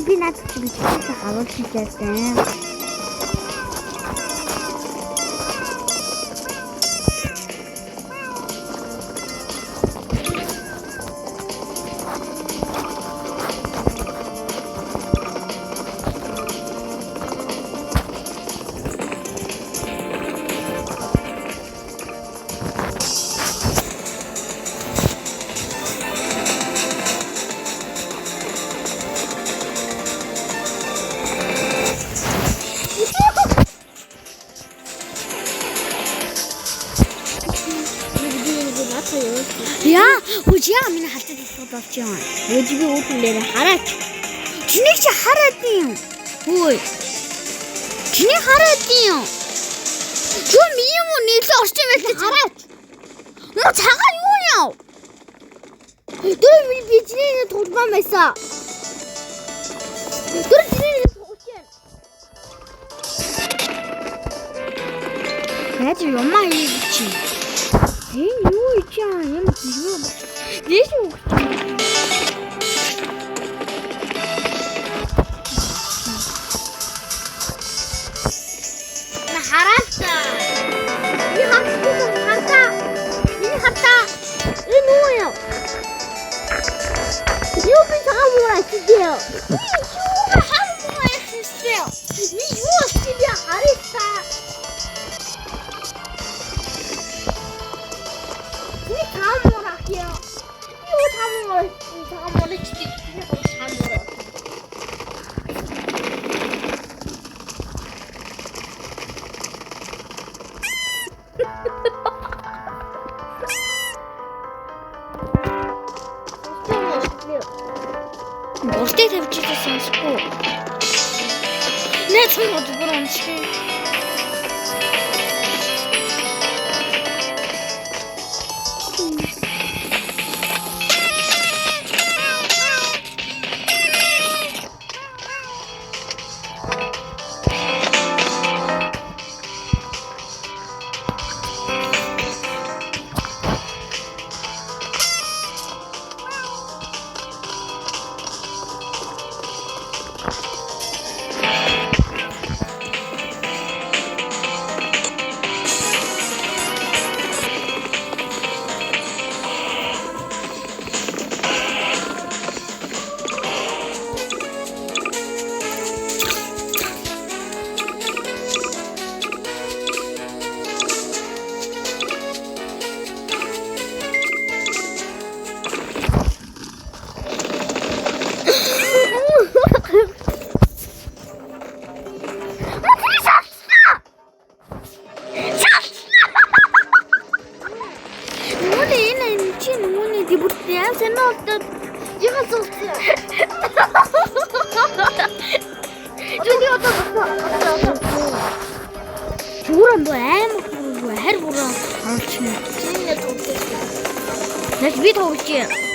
би надад чигээс агуулж яасан. Яа, үгүй миний халтад их болж юм. Өөжи би өөдөлөө хараач. Чиний чи хараад юм. Хөөе. Чиний хараад юм. Чүм юм уу нийлээ орчин байлтай хараач. Муу цагаан юу яв? Дөр би чиний тулбан байсан. Дөр чиний тулбан. Яаж юм аа чи? Юу ичаа юм юу дээш үү на харааста энэ хата энэ юу юу би таамаа чигээ юу хаамаа хэвчээ ни юу чигээ харааста Уртыг тавьчихсан сонсохгүй. Нэ цог бүр онцгой. Sen orada yıkasılsın. Buram bu her buram. Seninle topluyorsun. Nasıl bir topluyorsun?